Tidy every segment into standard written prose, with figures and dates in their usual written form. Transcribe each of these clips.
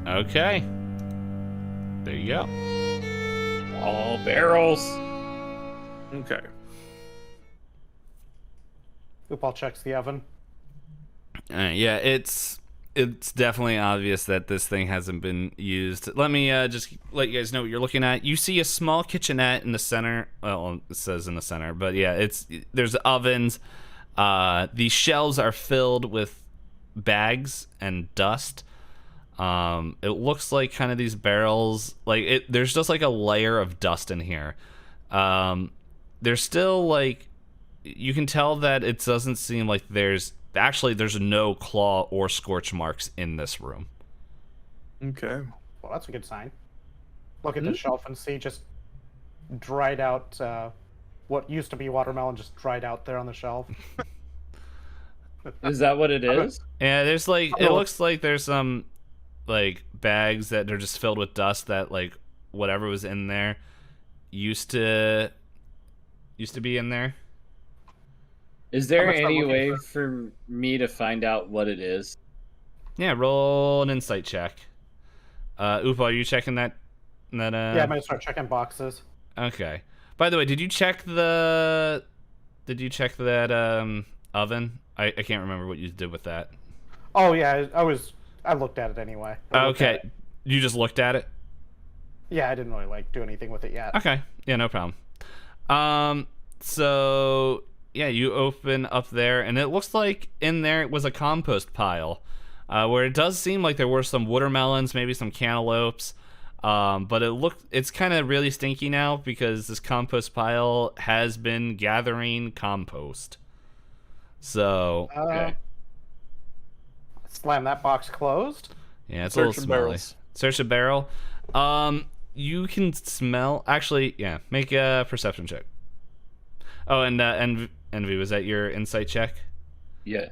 Okay. There you go. All barrels. Okay. Upal checks the oven. Yeah, it's definitely obvious that this thing hasn't been used. Let me just let you guys know what you're looking at. You see a small kitchenette in the center. Well, it says in the center, but yeah, there's ovens. These shelves are filled with bags and dust. It looks like kind of these barrels, like there's just like a layer of dust in here. There's still like, you can tell that it doesn't seem like there's no claw or scorch marks in this room. Okay. Well, that's a good sign. Look at the shelf and see just dried out, what used to be watermelon just dried out there on the shelf. Is that what it is? Yeah, there's like, it looks like there's some like bags that are just filled with dust that like whatever was in there used to be in there. Is there any way for me to find out what it is? Yeah, roll an insight check. Upa, are you checking that? Yeah, I'm gonna start checking boxes. Okay. By the way, did you check that oven? I can't remember what you did with that. Oh yeah, I looked at it anyway. Okay. You just looked at it? Yeah, I didn't really like do anything with it yet. Okay. Yeah, no problem. So yeah, you open up there, and it looks like in there was a compost pile, where it does seem like there were some watermelons, maybe some cantaloupes, but it's kind of really stinky now because this compost pile has been gathering compost. So Okay. Slam that box closed. yeah, it's Search a little the smelly. barrels. Search a barrel. You can smell. Actually, yeah, make a perception check. Oh, and Envy, was that your insight check? Yes.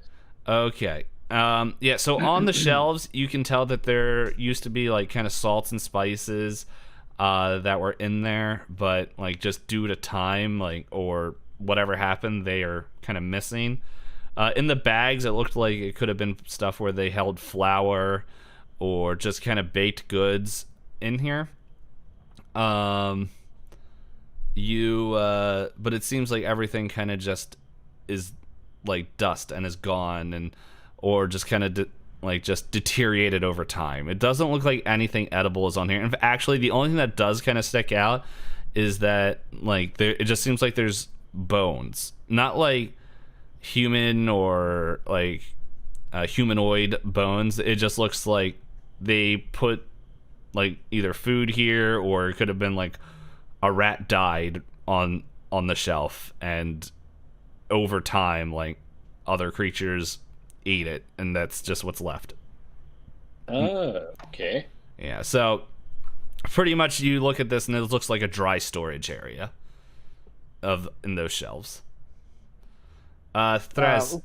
Okay. Yeah, so on the shelves, you can tell that there used to be like kind of salts and spices that were in there, but like just due to time, like, or whatever happened, they are kind of missing. In the bags, it looked like it could have been stuff where they held flour or just kind of baked goods in here. But it seems like everything kind of just is like dust and is gone, or just kind of just deteriorated over time. It doesn't look like anything edible is on here. And actually, the only thing that does kind of stick out is that like it just seems like there's bones, not like human or like humanoid bones. It just looks like they put like either food here, or it could have been like a rat died on the shelf, and over time like other creatures ate it, and that's just what's left. Okay. Yeah, so pretty much you look at this and it looks like a dry storage area in those shelves. Thraz,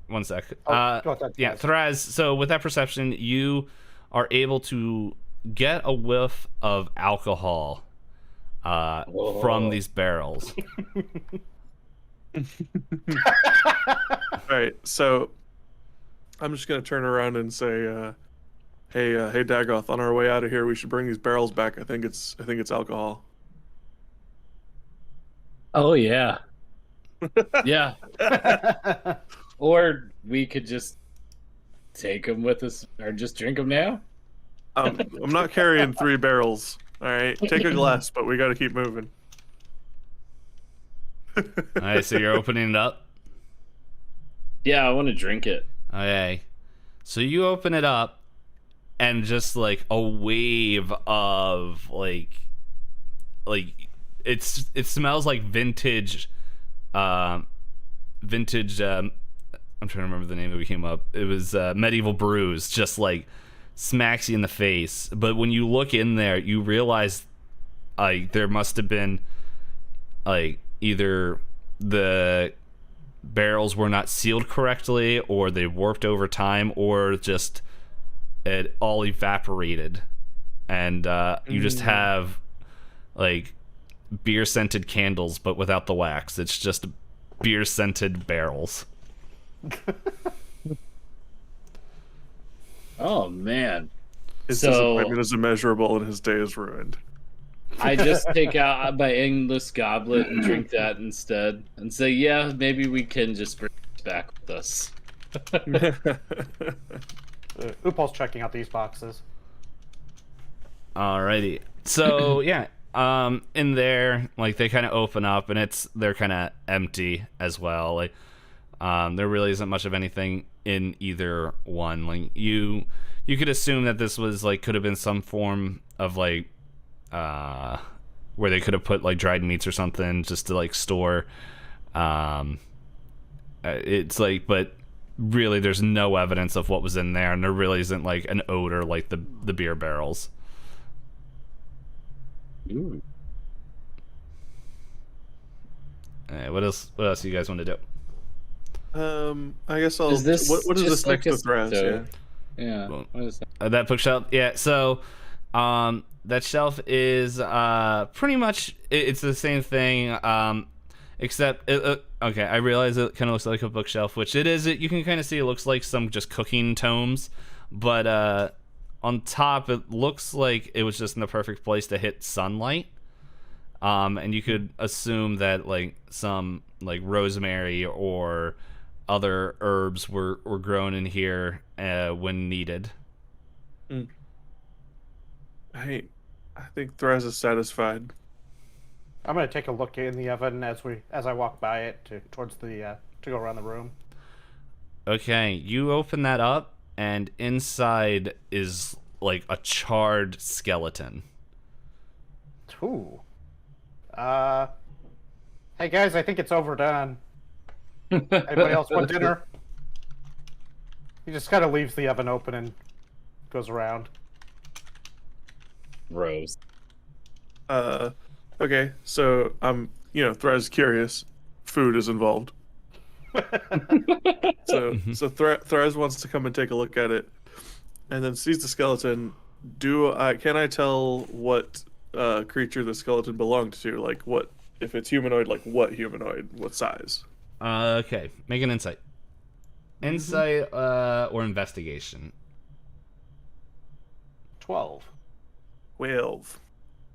one sec. Go ahead, Yeah, Thraz. Thraz, so with that perception, you are able to get a whiff of alcohol from these barrels. All right, so I'm just gonna turn around and say, "Hey, Dagoth, on our way out of here, we should bring these barrels back. I think it's alcohol." Oh yeah. Yeah. Or we could just take them with us, or just drink them now. I'm not carrying 3 barrels. All right, take a glass, but we got to keep moving. All right, so you're opening it up. Yeah, I want to drink it. Okay, so you open it up, and just like a wave of like it smells like vintage. I'm trying to remember the name that we came up. It was medieval brews, just like smacks you in the face. But when you look in there, you realize like there must have been like either the barrels were not sealed correctly, or they warped over time, or just it all evaporated, and you just have like beer scented candles, but without the wax. It's just beer scented barrels. Oh man. His So disappointment is immeasurable and his day is ruined. I just take out my endless goblet and drink that instead, and say, yeah, maybe we can just bring this back with us. Upal's checking out these boxes. Alrighty. So yeah, in there, like they kind of open up and they're kind of empty as well. Like, there really isn't much of anything in either one. Like you could assume that this was like could have been some form of like, where they could have put like dried meats or something just to like store. It's like, but really, there's no evidence of what was in there, and there really isn't like an odor like the beer barrels. Ooh. What else do you guys want to do? I guess I'll. Is this what is just this like next to Thraz? Yeah. stove? Yeah. Well, What is that? That bookshelf, yeah. So, that shelf is pretty much it's the same thing, except okay. I realize it kind of looks like a bookshelf, which it is. You can kind of see it looks like some just cooking tomes, but on top it looks like it was just in the perfect place to hit sunlight. And you could assume that like some like rosemary or other herbs were grown in here when needed. I think Thraz is satisfied. I'm gonna take a look in the oven as I walk by it towards the to go around the room. Okay, you open that up, and inside is like a charred skeleton. Ooh. Hey guys, I think it's overdone. Anybody else want dinner? He just kind of leaves the oven open and goes around. Rose. Okay, so I'm, Thraz is curious. Food is involved. So Thraz wants to come and take a look at it, and then sees the skeleton. Can I tell what creature the skeleton belonged to? Like, what if it's humanoid? Like, what humanoid? What size? Okay, make an insight. Insight or investigation. 12. 12.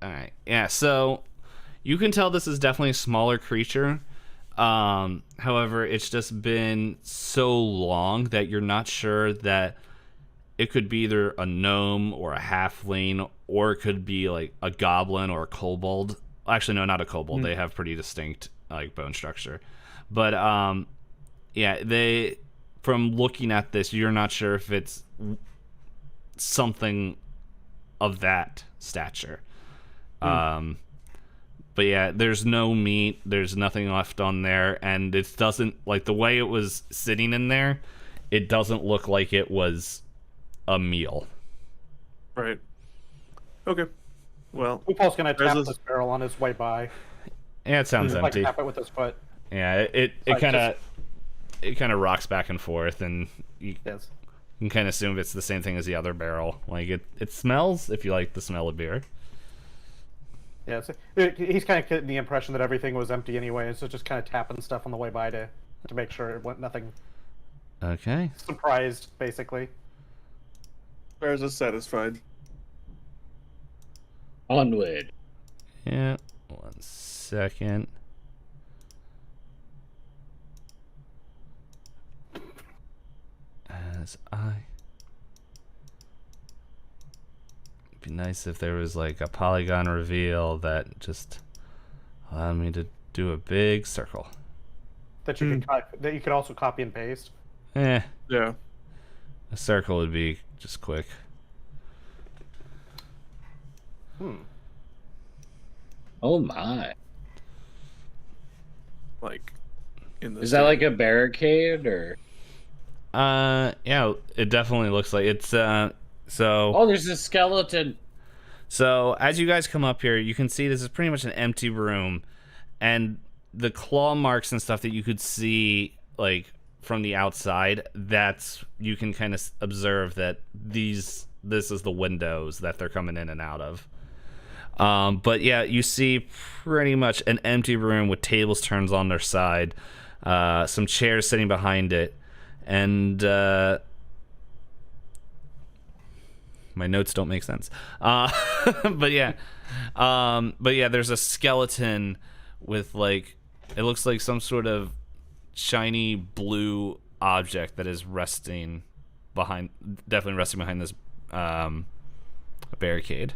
All right. Yeah, so you can tell this is definitely a smaller creature. However, it's just been so long that you're not sure that it could be either a gnome or a halfling, or it could be like a goblin or a kobold. Actually, no, not a kobold. They have pretty distinct like bone structure. But yeah, from looking at this, you're not sure if it's something of that stature. But yeah, there's no meat, there's nothing left on there, and it doesn't, like, the way it was sitting in there, it doesn't look like it was a meal. Right. Okay. Well, Upal's gonna tap There's this barrel on his way by. Yeah, it sounds Like empty. tap it with his foot. Yeah, it Like, kind of rocks back and forth, and you Yes. can kind of assume it's the same thing as the other barrel. Like, it smells, if you like the smell of beer. Yeah, so he's kind of getting the impression that everything was empty anyway, so just kind of tapping stuff on the way by to make sure it went nothing Okay. surprised, basically. Thraz is satisfied. Onward. Yeah, 1 second. As it'd be nice if there was like a polygon reveal that just allowed me to do a big circle. That you that you could also copy and paste. Yeah, Yeah. a circle would be just quick. Oh my. Like, in the Is that like a barricade or? Yeah, it definitely looks like it's so. Oh, there's a skeleton. So as you guys come up here, you can see this is pretty much an empty room, and the claw marks and stuff that you could see like from the outside, that's you can kind of observe that this is the windows that they're coming in and out of. But yeah, you see pretty much an empty room with tables turned on their side, some chairs sitting behind it, and My notes don't make sense. But yeah, there's a skeleton with like, it looks like some sort of shiny blue object that is resting behind this barricade.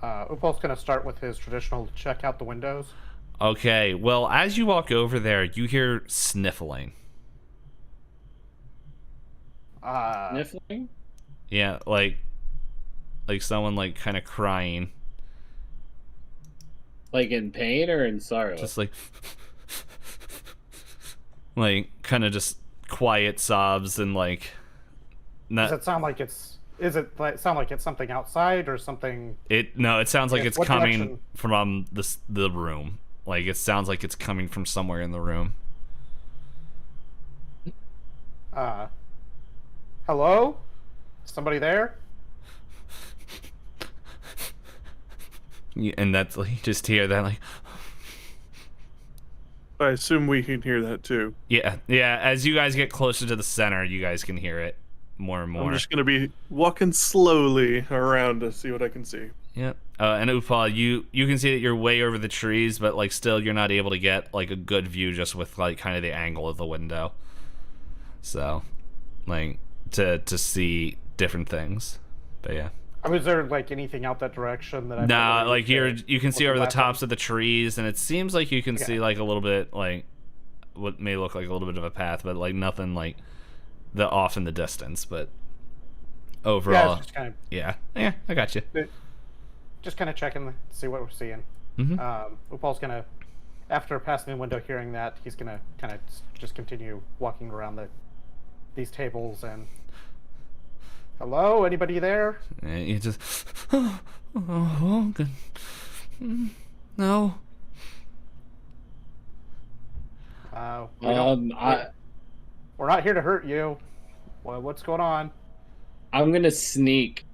Upal's gonna start with his traditional check out the windows. Okay, well, as you walk over there, you hear sniffling. Sniffling? Yeah, like someone like kind of crying. Like in pain or in sorrow? Just like kind of just quiet sobs and like Does it sound like it's sound like it's something outside or something? it sounds like it's What coming direction? from the room. Like it sounds like it's coming from somewhere in the room. Hello? Somebody there? And that's like, you just hear that like, I assume we can hear that too. yeah. As you guys get closer to the center, you guys can hear it more and more. I'm just gonna be walking slowly around to see what I can see. Yep. And Upal, you can see that you're way over the trees, but like still you're not able to get like a good view just with like kind of the angle of the window. So, like to see different things. But yeah. I mean, is there like anything out that direction that I? Nah, like you can see over the last time? tops of the trees, and it seems like you can Okay. see like a little bit like what may look like a little bit of a path, but like nothing like the off in the distance. But Yeah, overall, it's just kind of yeah, I got you. checking to see what we're seeing. Mhm. Upal's gonna, after passing the window, hearing that, he's gonna kind of just continue walking around these tables and. Hello, anybody there? And you just, oh, good. No. We're not here to hurt you. What's going on? I'm gonna sneak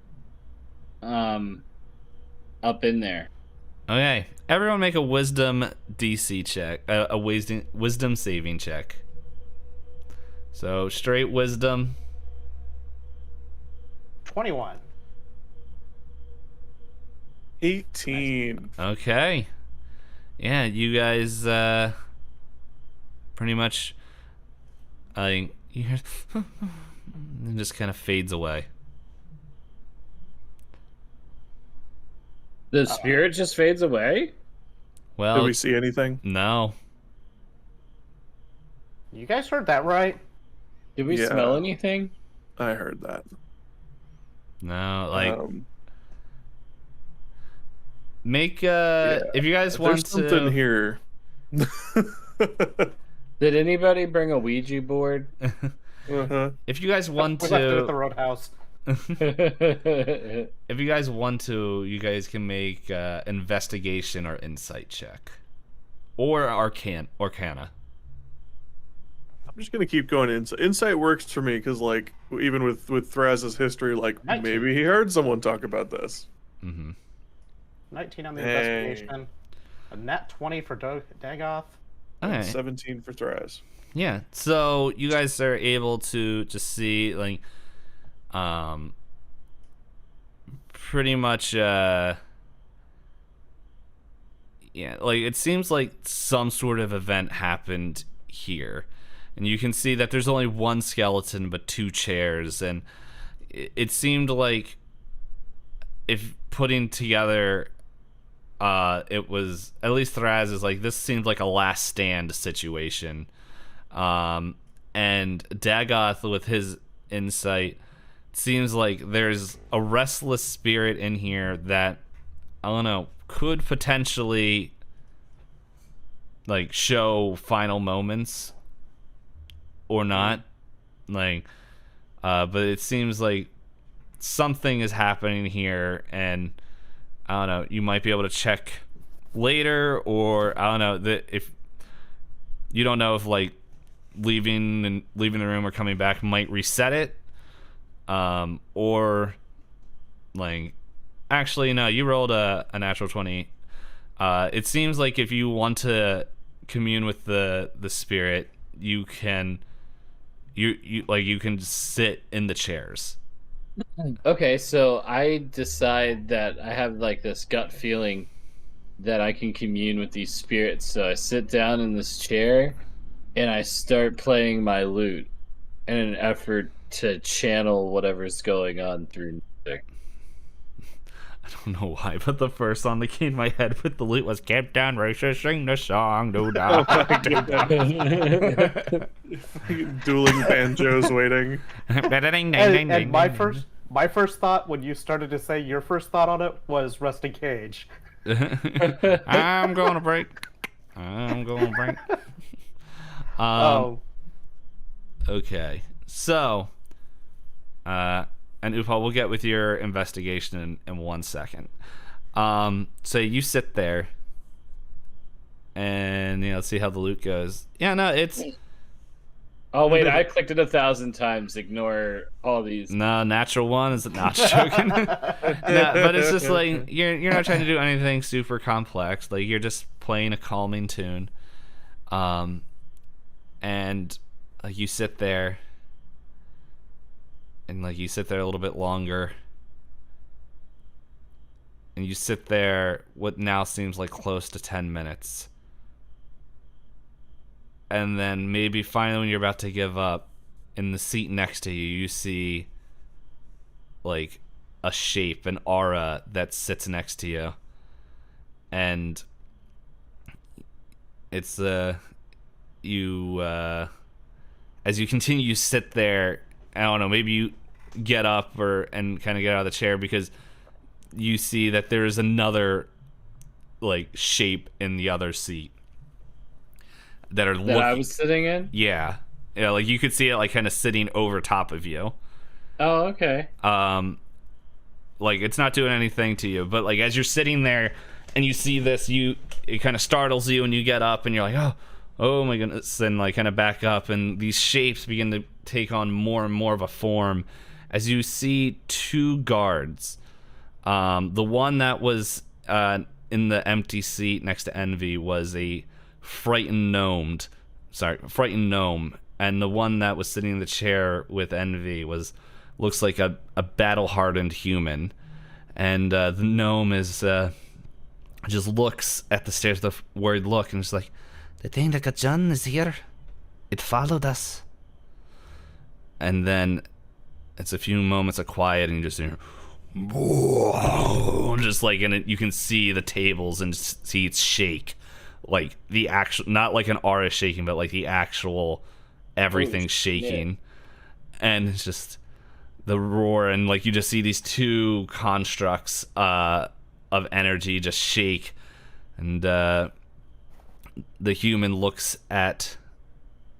up in there. Okay, everyone make a wisdom DC check, a wisdom saving check. So straight wisdom. 21. 18. Okay. Yeah, you guys pretty much you hear and just kind of fades away. The spirit just fades away? Well, Did we see anything? no. You guys heard that right? Did we Yeah. smell anything? I heard that. No, like make Yeah. if you guys There's want something to here. Did anybody bring a Ouija board? Uh-huh. if you guys want We left it at the to roadhouse. if you guys want to, you guys can make investigation or insight check. Or arcana. I'm just gonna keep going. Insight works for me because, like, even with Thraz's history, like 19. maybe he heard someone talk about this. Mm-hmm. 19 on the Hey. investigation. A nat 20 for Dagoth. And Okay. 17 for Thraz. Yeah. So you guys are able to just see like pretty much yeah, like it seems like some sort of event happened here. And you can see that there's only one skeleton but two chairs, and it seemed like if putting together it was, at least Thraz is like, this seemed like a last stand situation. And Dagoth with his insight, seems like there's a restless spirit in here that, I don't know, could potentially like show final moments or not, like but it seems like something is happening here, and I don't know, you might be able to check later, or I don't know, that if you don't know if like leaving the room or coming back might reset it, or like, actually no, you rolled a natural 20. It seems like if you want to commune with the spirit, you can you can sit in the chairs, Okay, so I decide that I have like this gut feeling that I can commune with these spirits. So I sit down in this chair and I start playing my lute in an effort to channel whatever's going on through music. I don't know why, but the first song that came to my head with the lute was "Keep down, racist, sing the song, do Oh my not." Dueling banjos waiting. And my first thought when you started to say your first thought on it was Rusty Cage. I'm gonna break. I'm gonna break. Oh, Okay, so, and Upal, we'll get with your investigation in 1 second. So you sit there, and let's see how the loot goes. Yeah, no, it's Oh wait, I clicked it 1,000 times. Ignore all these. no natural one. Is it not joking? No, but it's just like you're not trying to do anything super complex. Like you're just playing a calming tune, and like you sit there. And like you sit there a little bit longer, and you sit there what now seems like close to 10 minutes, and then maybe finally when you're about to give up, in the seat next to you you see like a shape, an aura that sits next to you, and it's you as you continue you sit there. I don't know, maybe you get up and kind of get out of the chair because you see that there is another like shape in the other seat that are That I was sitting in? yeah, like you could see it like kind of sitting over top of you. Oh, okay. Like it's not doing anything to you, but like as you're sitting there and you see this, it kind of startles you and you get up and you're like, oh my goodness, and like kind of back up, and these shapes begin to take on more and more of a form as you see two guards. The one that was in the empty seat next to Envy was a frightened gnome, and the one that was sitting in the chair with Envy looks like a battle-hardened human, and the gnome is just looks at the stairs with a worried look and is like, "The thing that got John is here. It followed us." And then it's a few moments of quiet, and you just hear, "Whoa," just like, and you can see the tables and see it shake, like the actual, not like an aura shaking, but like the actual everything's shaking, and it's just the roar, and like you just see these two constructs of energy just shake, and the human looks at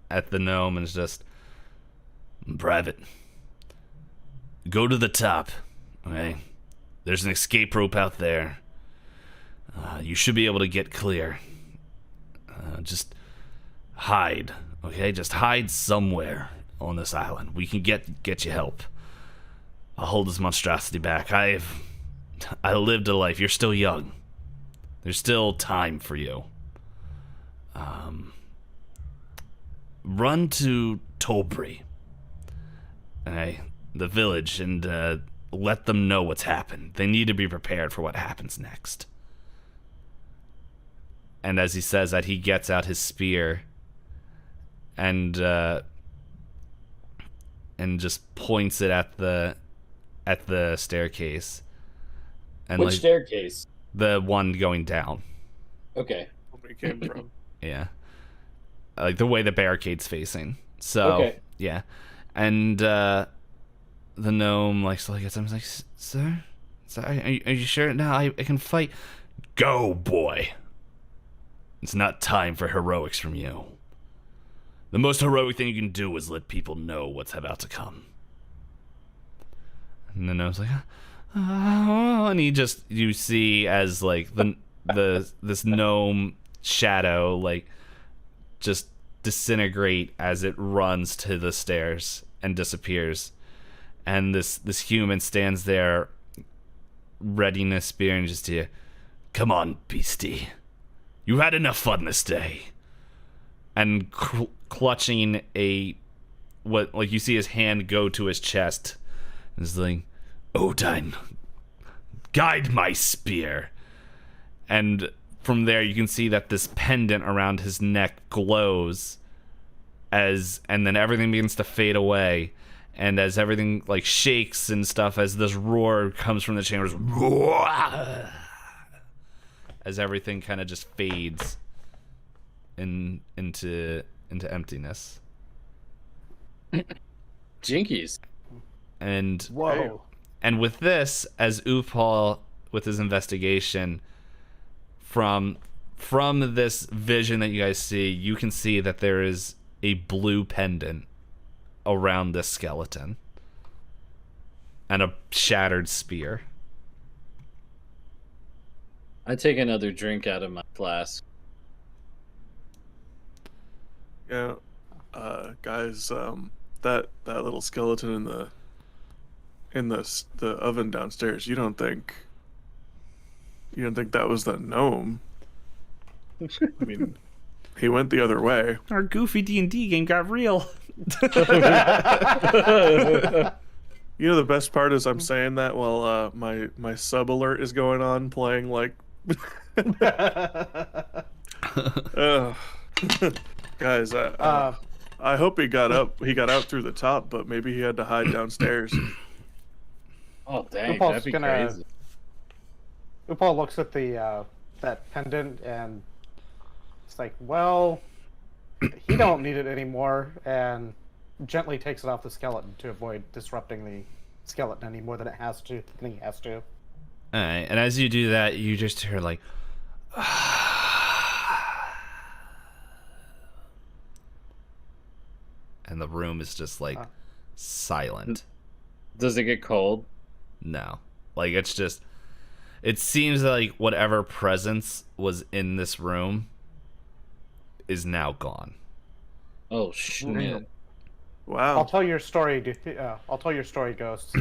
the gnome and is just, "Private, go to the top, okay? There's an escape rope out there. You should be able to get clear. Just hide, okay? Just hide somewhere on this island. We can get you help. I'll hold this monstrosity back. I lived a life. You're still young. There's still time for you. Run to Tolbury, okay, the village, and let them know what's happened. They need to be prepared for what happens next." And as he says that, he gets out his spear and just points it at the staircase. And Which staircase? the one going down. Okay. Where we came from. Yeah. Like the way the barricade's facing. So, Okay. yeah. And the gnome like slowly gets him. He's like, Sir, are you sure? No, I can fight." "Go, boy. It's not time for heroics from you. The most heroic thing you can do is let people know what's about to come." And the gnome's like, "Oh," and you see as like this gnome shadow like just disintegrate as it runs to the stairs and disappears, and this human stands there readying a spear and just to, "Come on, beastie, you had enough fun this day," and clutching what like you see his hand go to his chest, and is like, Odin, guide my spear. And from there, you can see that this pendant around his neck glows and then everything begins to fade away. And as everything like shakes and stuff, as this roar comes from the chambers, as everything kind of just fades into emptiness. Jinkies. And Whoa. and with this, as Upal with his investigation, from this vision that you guys see, you can see that there is a blue pendant around this skeleton and a shattered spear. I take another drink out of my flask. Yeah, guys, that little skeleton in the oven downstairs. You don't think that was the gnome? I mean, he went the other way. Our goofy D&D game got real. You know, the best part is I'm saying that while my sub alert is going on, playing like. Guys, I hope he got out through the top, but maybe he had to hide downstairs. Oh dang, Upal's that'd be gonna- crazy. Upal looks at the that pendant and it's like, well, he don't need it anymore, and gently takes it off the skeleton to avoid disrupting the skeleton any more than he has to. All right, and as you do that, you just hear like, and the room is just like silent. Does it get cold? No, like it seems like whatever presence was in this room is now gone. Oh shit. Wow. I'll tell your story. I'll tell your story, ghosts.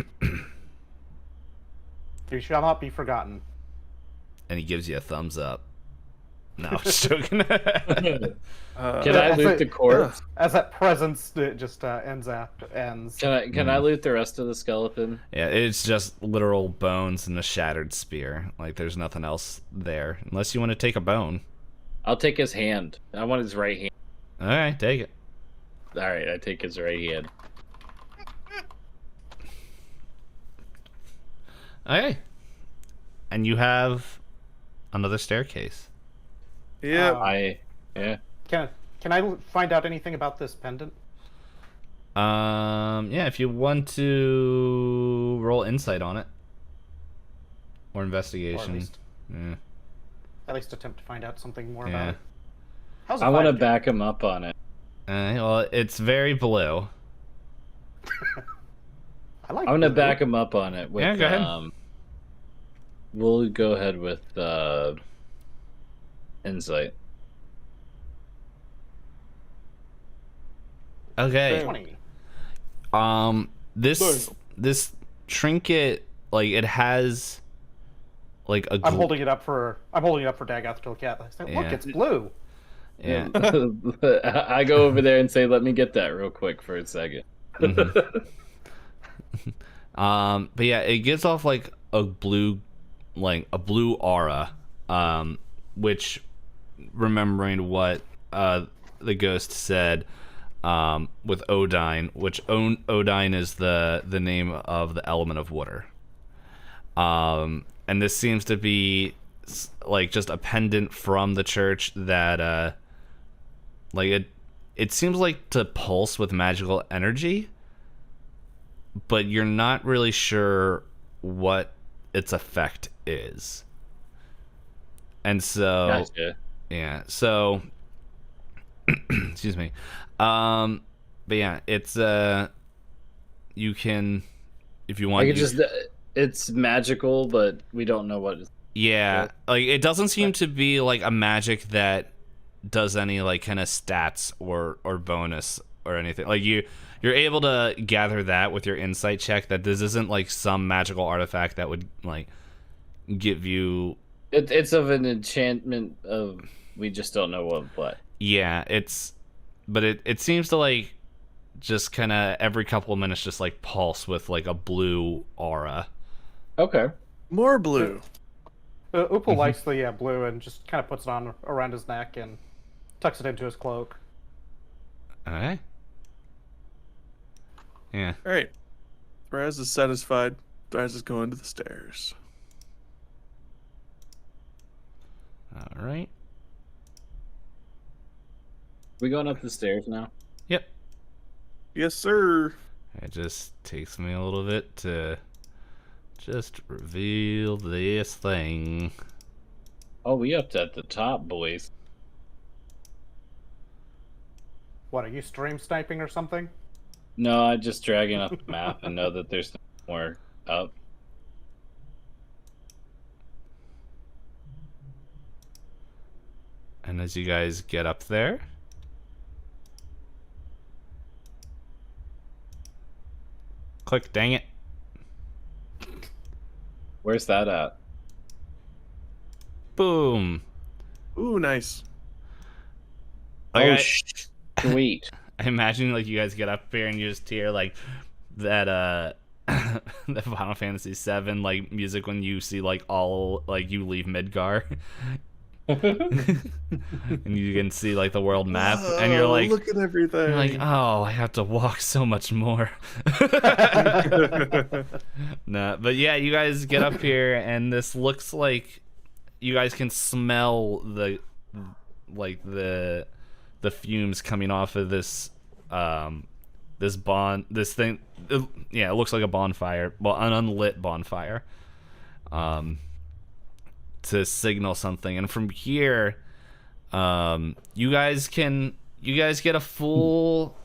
You shall not be forgotten. And he gives you a thumbs up. No, I'm just joking. Can I loot the corpse? As that presence just ends. Can I loot the rest of the skeleton? Yeah, it's just literal bones and a shattered spear. Like, there's nothing else there. Unless you want to take a bone. I'll take his hand. I want his right hand. Alright, take it. Alright, I take his right hand. Okay. And you have another staircase. Yeah. Yeah. Can I find out anything about this pendant? Yeah, if you want to roll insight on it. Or investigation. At least attempt to find out something more Yeah. about it. How's I want to vibe back him up on it. Well, it's very blue. I like. I want to blue. back him up on it with Yeah, go ahead. We'll go ahead with insight. Okay. 20. This trinket, like, it has like a I'm holding it up for Dagoth to look at. I say, look, Yeah. it's blue. Yeah. I go over there and say, "Let me get that real quick for a second." But yeah, it gives off like a blue aura, which, remembering what the ghost said, with Odin, which Odin is the name of the element of water. And this seems to be like just a pendant from the church that like it seems like to pulse with magical energy, but you're not really sure what its effect is. And so Gotcha. yeah, so excuse me. But yeah, it's you can, if you want, I could just it's magical, but we don't know what yeah, like it doesn't seem to be like a magic that does any like kind of stats or bonus or anything. Like you're able to gather that with your insight check that this isn't like some magical artifact that would like give you. it's of an enchantment of we just don't know what. Yeah, but it seems to like just kind of every couple of minutes just like pulse with like a blue aura. Okay. More blue. Upal likes the blue and just kind of puts it on around his neck and tucks it into his cloak. Okay. Yeah. All right. Thraz is satisfied. Thraz is going to the stairs. All right. We going up the stairs now? Yep. Yes, sir. It just takes me a little bit to just reveal this thing. Oh, we up at the top, boys. What, are you stream sniping or something? No, I just dragging up the map and know that there's no more up. And as you guys get up there, click, dang it. Where's that at? Boom. Ooh, nice. Like, Sweet. I imagine like you guys get up here and you just hear like that the Final Fantasy VII like music when you see like all like you leave Midgar. And you can see like the world map and you're like, look at everything. you're like, oh, I have to walk so much more. Nah, but yeah, you guys get up here and this looks like you guys can smell the fumes coming off of this this thing. It looks like a bonfire, well, an unlit bonfire, to signal something. And from here, you guys get a full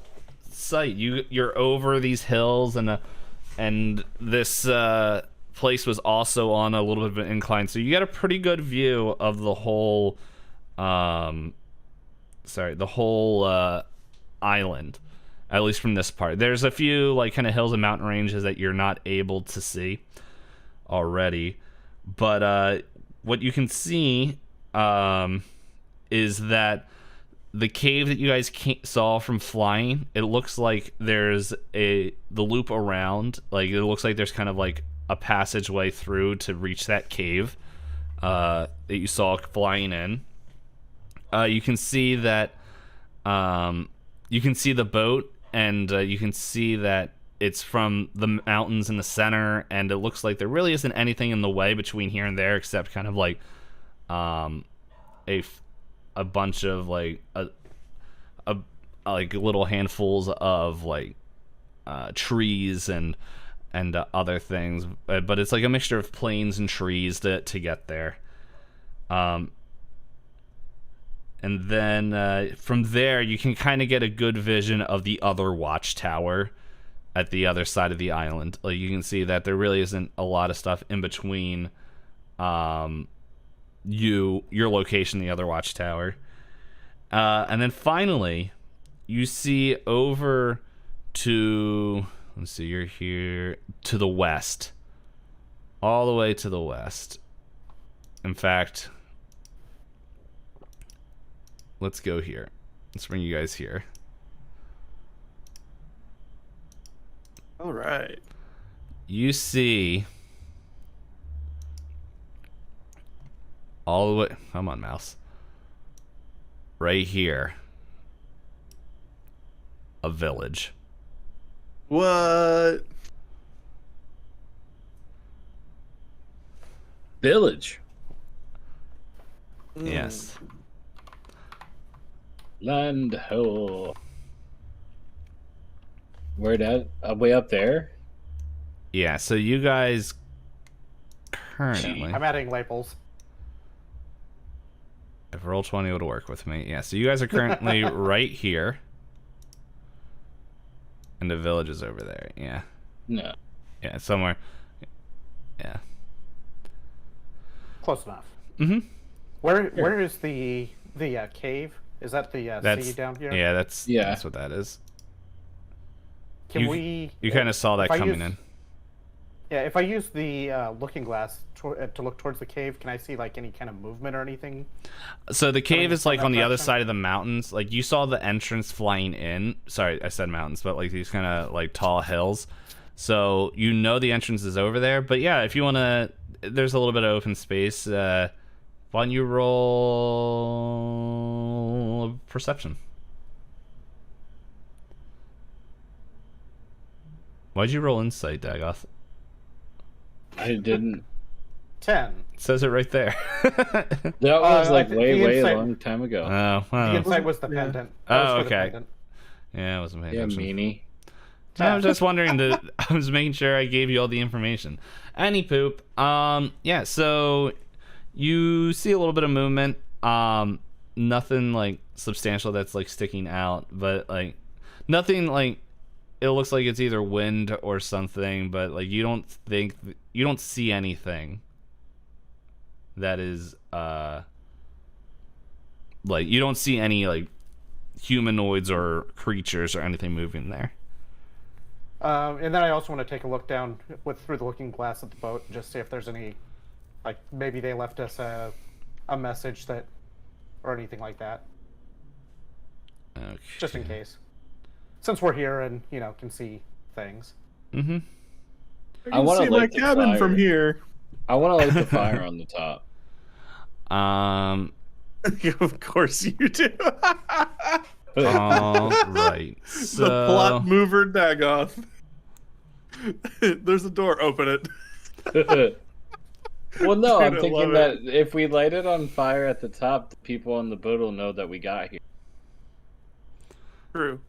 sight. You're over these hills, and this place was also on a little bit of an incline, so you get a pretty good view of the whole island, at least from this part. There's a few like kind of hills and mountain ranges that you're not able to see already, but what you can see is that the cave that you guys saw from flying, it looks like there's the loop around, like it looks like there's kind of like a passageway through to reach that cave that you saw flying in. You can see that you can see the boat, and you can see that it's from the mountains in the center, and it looks like there really isn't anything in the way between here and there except kind of like a bunch of like like little handfuls of like trees and other things, but it's like a mixture of plains and trees to get there. And then from there, you can kind of get a good vision of the other watchtower at the other side of the island. Like you can see that there really isn't a lot of stuff in between your location, the other watchtower. And then finally, you see over to, let's see, you're here to the west. All the way to the west. In fact, let's go here. Let's bring you guys here. All right. You see all the way, come on, mouse. Right here. A village. What? Village. Yes. Land ho. Where that? Way up there? Yeah, so you guys currently, I'm adding labels. if Roll20 would work with me. Yeah, so you guys are currently right here. And the village is over there. Yeah. No. Yeah, somewhere. Yeah. Close enough. Mm-hmm. Where is the cave? Is that the sea down here? Yeah, that's what that is. Can You kind of saw that coming in. Yeah, if I use the looking glass to look towards the cave, can I see like any kind of movement or anything? So the cave is like on the other direction? side of the mountains. Like you saw the entrance flying in. Sorry, I said mountains, but like these kind of like tall hills. So you know the entrance is over there. But yeah, if you want to, there's a little bit of open space. Why don't you roll perception? Why'd you roll insight, Dagoth? I didn't. 10. It says it right there. That was like the way insight- a long time ago. Oh, The well. insight was the Yeah. pendant. Oh, That was for the okay. pendant. Yeah, I wasn't paying Yeah, attention. meanie. I was just wondering that I was making sure I gave you all the information. Any poop. Yeah, so you see a little bit of movement. Nothing like substantial that's like sticking out, but like nothing like it looks like it's either wind or something, but like you don't see anything that is like you don't see any like humanoids or creatures or anything moving there. And then I also want to take a look down through the looking glass at the boat and just see if there's any, like maybe they left us a message that, or anything like that, Okay. just in case. Since we're here and can see things. Mm-hmm. I I can wanna see my light the cabin from fire. here. I want to light the fire on the top. Of course you do. All right. So The plot mover Dagoth. There's a door. Open it. Well, no, Dude, I'm I thinking love that if we light it on fire at the top, the people on the boat will know that we got here. True.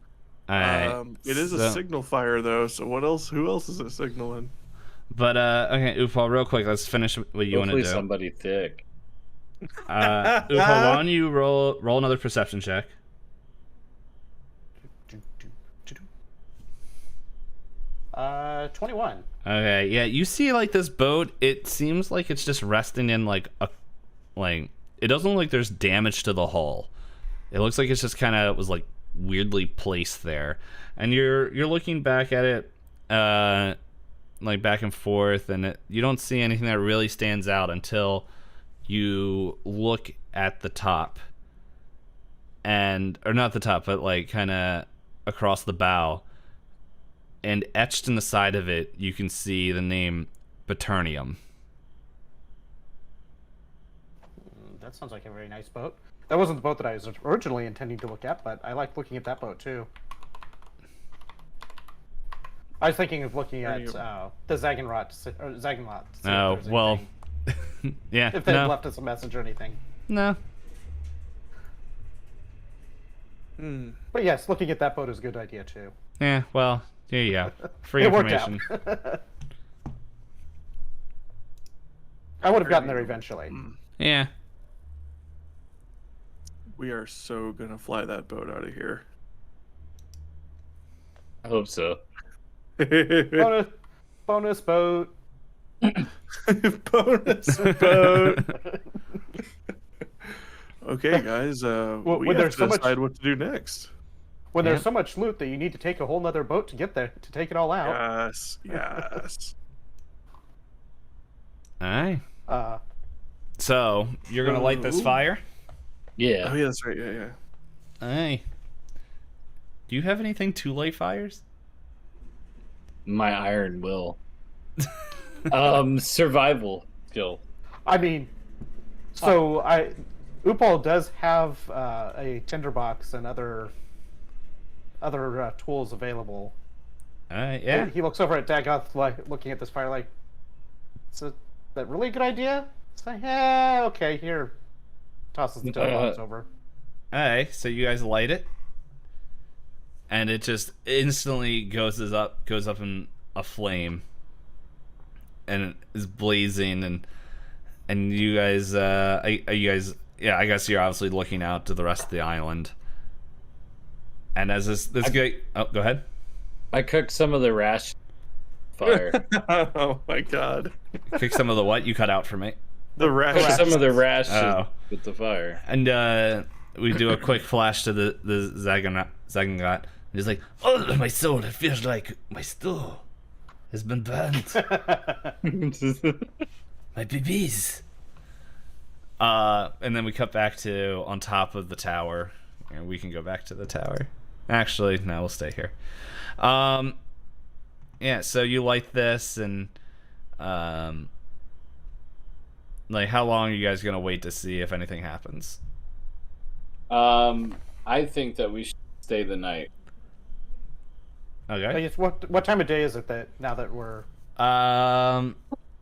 all right, It is so- a signal fire though. So what else? Who else is it signaling? But okay, Upal, real quick, let's finish what you want to Hopefully do. somebody thick. Upal, why don't you roll another perception check? 21. Okay, yeah, you see like this boat, it seems like it's just resting in like it doesn't look like there's damage to the hull. It looks like it's just kind of was like weirdly placed there. And you're looking back at it like back and forth, and you don't see anything that really stands out until you look at the top. Or not the top, but like kind of across the bow. And etched in the side of it, you can see the name Paternium. That sounds like a very nice boat. That wasn't the boat that I was originally intending to look at, but I like looking at that boat too. I was thinking of looking at the Zagenrot. Oh, well, yeah, if they no, left us a message or anything. no. But yes, looking at that boat is a good idea too. Yeah, well, here you go. Free It worked information. out. I would have gotten there eventually. Yeah. We are so gonna fly that boat out of here. I hope so. Bonus boat. Bonus boat. Okay, guys. Well, we when have there's to so much- decide what to do next. When Yeah. there's so much loot that you need to take a whole nother boat to get there to take it all out. Yes, yes. All right. Uh, So you're gonna light this Ooh. fire. Yeah. Oh yeah, that's right. Yeah, yeah. All right. Do you have anything to light fires? My iron will. Survival skill. I mean, so Upal does have a tinderbox and other tools available. All right. Yeah. He looks over at Dagoth, like looking at this fire, like, is that really a good idea? It's like, yeah, okay, here. Tosses the tinderbox over. All right. So you guys light it, and it just instantly goes up in a flame, and it is blazing, and you guys, are you guys, yeah, I guess you're obviously looking out to the rest of the island. And as this guy, go ahead. I cooked some of the rash fire. Oh my god. Pick some of the what you cut out for me. The rash. Some of the rash Oh. with the fire. And we do a quick flash to the Zagangot. He's like, oh, my soul, it feels like my stew has been burnt. My babies. And then we cut back to on top of the tower. And we can go back to the tower. Actually, no, we'll stay here. yeah, so you light this, and like, how long are you guys gonna wait to see if anything happens? I think that we should stay the night. I Okay. guess what time of day is it that now that we're Yeah,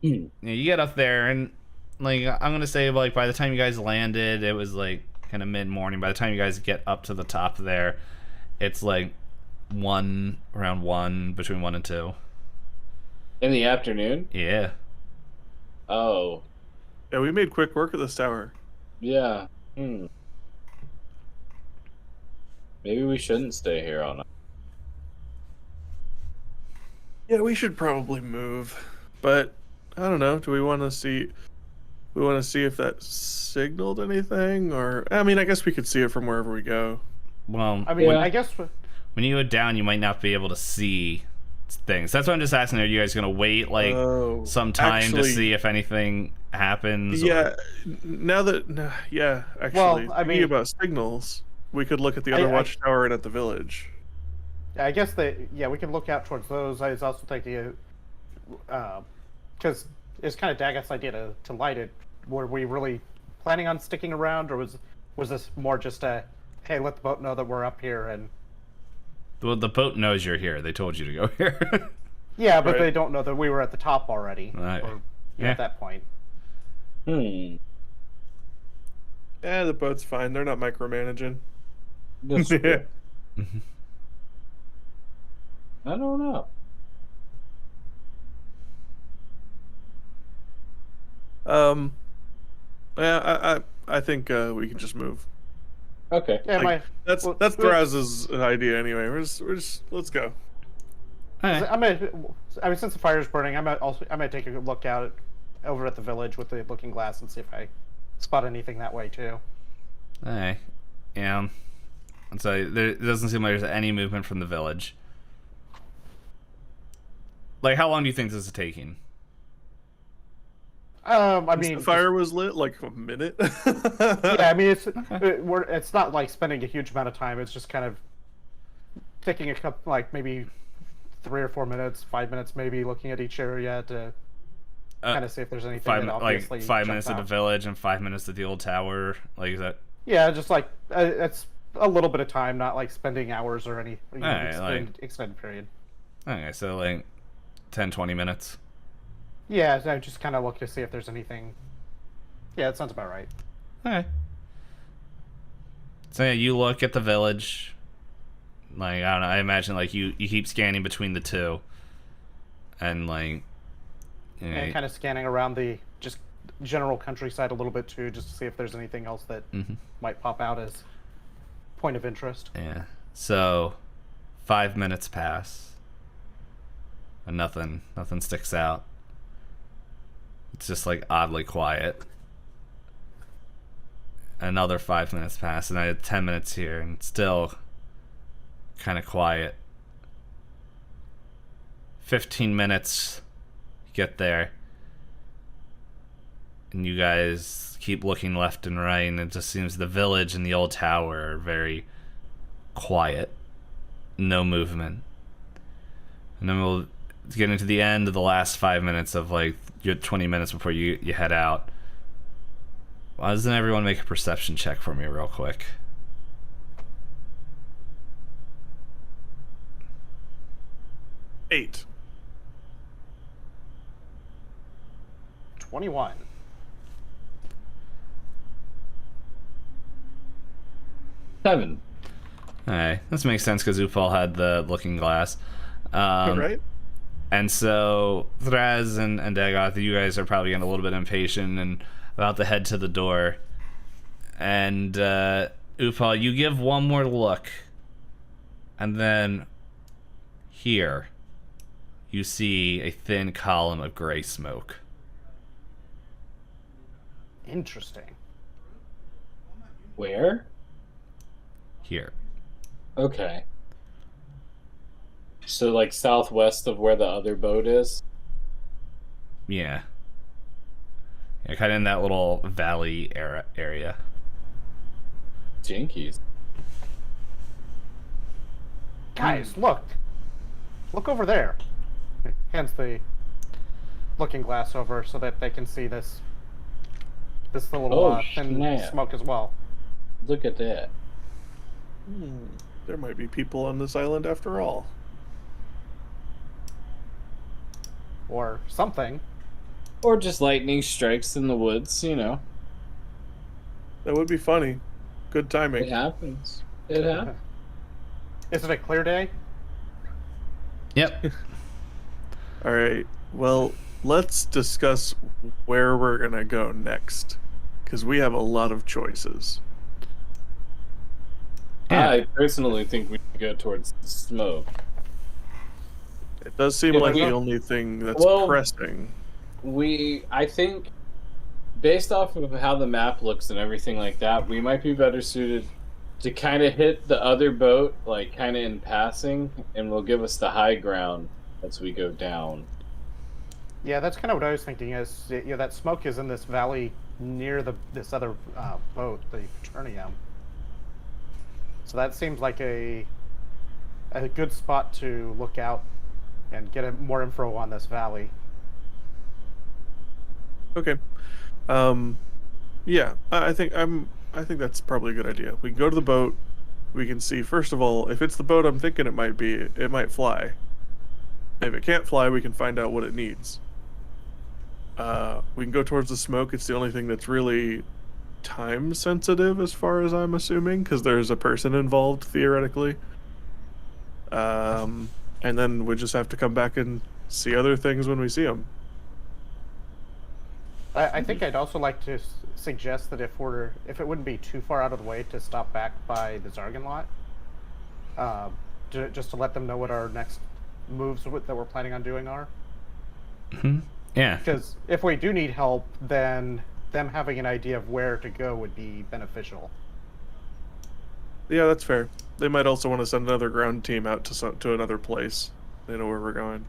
you get up there, and like, I'm gonna say, like, by the time you guys landed, it was like kind of mid morning. By the time you guys get up to the top there, it's like around 1, between 1 and 2. In the afternoon? Yeah. Oh, Yeah, we made quick work of this tower. yeah. Maybe we shouldn't stay here all night. Yeah, we should probably move, but I don't know. Do we want to see? We want to see if that signaled anything, or I mean, I guess we could see it from wherever we go. Well, I mean, Yeah. I guess when you go down, you might not be able to see things. That's why I'm just asking: are you guys gonna wait like Oh, some time to actually- see if anything happens? or- Yeah, now that yeah, actually, Well, I thinking mean- about signals, we could look at the other I- watchtower and at the village. I guess we can look out towards those. I was also thinking, because it's kind of Daggeth's idea to light it. Were we really planning on sticking around, or was this more just a, hey, let the boat know that we're up here? And Well, the boat knows you're here. They told you to go here. yeah, but Right. they don't know that we were at the top already. Right. Or, Yeah. At that point. Hmm. Yeah, the boat's fine. They're not micromanaging. That's Yeah. true. I don't know. Yeah, I think we can just move. Okay. Yeah, Like, That's well, Thraz's idea anyway. We're just let's go. Alright. I mean, since the fire's burning, I might take a look out over at the village with the looking glass and see if I spot anything that way too. Alright. Yeah. And so it doesn't seem like there's any movement from the village. Like, how long do you think this is taking? I Since mean, the fire was lit like a minute. yeah, I mean, it's not like spending a huge amount of time. It's just kind of taking a couple, like maybe 3 or 4 minutes, 5 minutes, maybe looking at each area to kind of see if there's anything that obviously 5 jumps minutes at the out. village and 5 minutes at the old tower. Like, is that? Yeah, just like it's a little bit of time, not like spending hours or any extended period. Okay, so like 10, 20 minutes. Yeah, so I just kind of look to see if there's anything. Yeah, that sounds about right. Okay. So yeah, you look at the village. Like, I don't know, I imagine like you keep scanning between the two. And like, you know, And kind of scanning around the just general countryside a little bit too, just to see if there's anything else that might pop out as point of interest. yeah. So 5 minutes pass. And nothing sticks out. It's just like oddly quiet. Another 5 minutes pass, and I had 10 minutes here, and still kind of quiet. 15 minutes, get there, and you guys keep looking left and right, and it just seems the village and the old tower are very quiet. No movement. And then we'll get into the end of the last 5 minutes of like your 20 minutes before you head out. Why doesn't everyone make a perception check for me real quick? Eight. 21. Seven. Alright, this makes sense because Upal had the looking glass. Right? And so Thraz and Dagoth, you guys are probably getting a little bit impatient and about to head to the door. And Upal, you give one more look. And then here you see a thin column of gray smoke. Interesting. Where? Here. Okay. So, like, southwest of where the other boat is? Yeah. Yeah, kind of in that little valley area. Jinkies. Guys, look. Look over there. hands the looking glass over so that they can see this little Oh, thin snap. smoke as well. Look at that. There might be people on this island after all. Or something. Or just lightning strikes in the woods, you know. That would be funny. Good It timing. happens. It happens. Is it a clear day? Yep. All right. Well, let's discuss where we're gonna go next, because we have a lot of choices. Yeah. I personally think we should go towards the smoke. It does seem Yeah, like we- the only thing that's Well- pressing. I think, based off of how the map looks and everything like that, we might be better suited to kind of hit the other boat, like kind of in passing, and will give us the high ground as we go down. Yeah, that's kind of what I was thinking. Is that smoke is in this valley near this other boat, the Paternium. So that seems like a good spot to look out and get more info on this valley. Okay. Yeah, I think that's probably a good idea. We can go to the boat. We can see, first of all, if it's the boat I'm thinking it might be, it might fly. If it can't fly, we can find out what it needs. We can go towards the smoke. It's the only thing that's really time sensitive, as far as I'm assuming, because there's a person involved theoretically. And then we just have to come back and see other things when we see them. I think I'd also like to suggest that if it wouldn't be too far out of the way to stop back by the Zargan lot, just to let them know what our next moves that we're planning on doing are. Yeah. Because if we do need help, then them having an idea of where to go would be beneficial. Yeah, that's fair. They might also want to send another ground team out to another place. They know where we're going.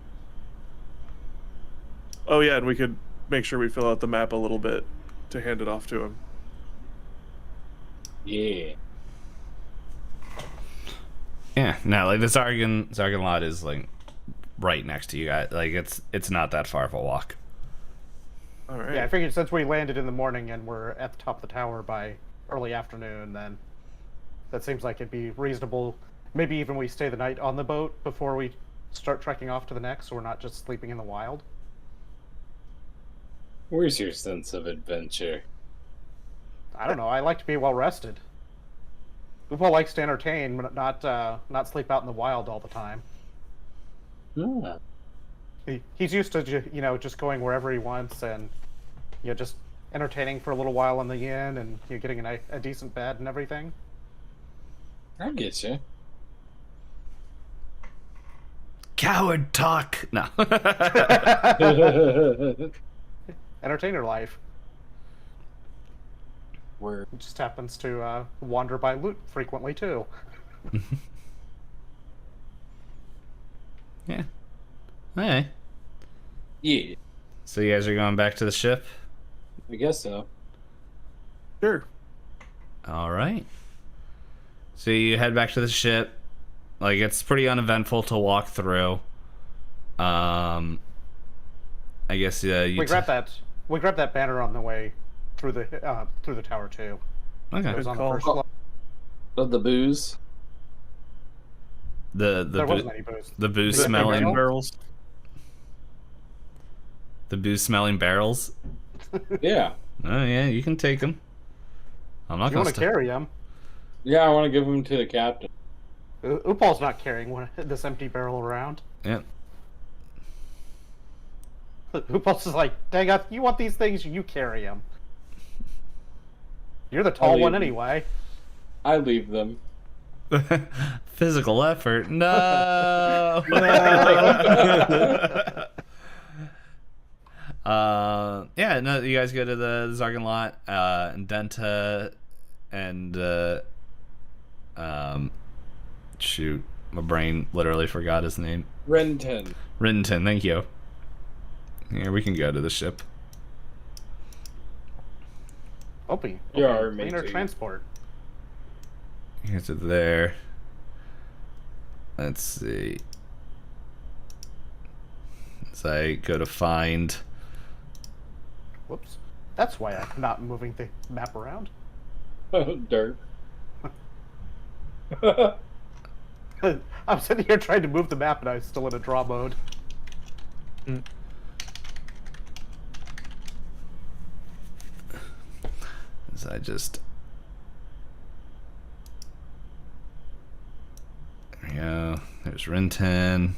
Oh yeah, and we could make sure we fill out the map a little bit to hand it off to them. Yeah. Yeah. No, like the Zargan lot is like right next to you guys. Like it's not that far of a walk. All right. Yeah, I figured since we landed in the morning and we're at the top of the tower by early afternoon, then that seems like it'd be reasonable. Maybe even we stay the night on the boat before we start trekking off to the next, so we're not just sleeping in the wild. Where's your sense of adventure? I don't know. I like to be well rested. Upo likes to entertain, but not sleep out in the wild all the time. Ah. He's used to just going wherever he wants and just entertaining for a little while in the inn and getting a decent bed and everything. I get you. Coward talk. No. Entertainer life. Word. He just happens to wander by loot frequently too. Yeah. Hey. Yeah, So you guys are going back to the ship? I guess so. Sure. All right. So you head back to the ship. Like it's pretty uneventful to walk through. I guess We grab that banner on the way through the tower too. Okay. It was on the call. first floor. Of the booze. The There wasn't any booze. the booze Is it smelling barrel? barrels. the booze smelling barrels. Yeah. Oh yeah, you can take them. I'm not You gonna want to carry him? Yeah, I want to give them to the captain. Upal's not carrying this empty barrel around. Yep. Upal's is like, dang it, you want these things, you carry them. You're the tall one leave 'em. anyway. I leave them. Physical effort. No. Yeah, no, you guys go to the Zargan lot, and Denta and shoot, my brain literally forgot his name. Renton. Rinton, thank you. Yeah, we can go to the ship. Opie. You are Cleaner amazing. transport. Here's it there. Let's see. So I go to find. Whoops. That's why I'm not moving the map around. Dirt. I'm sitting here trying to move the map and I'm still in a draw mode. So I just. There we go. There's Rinten.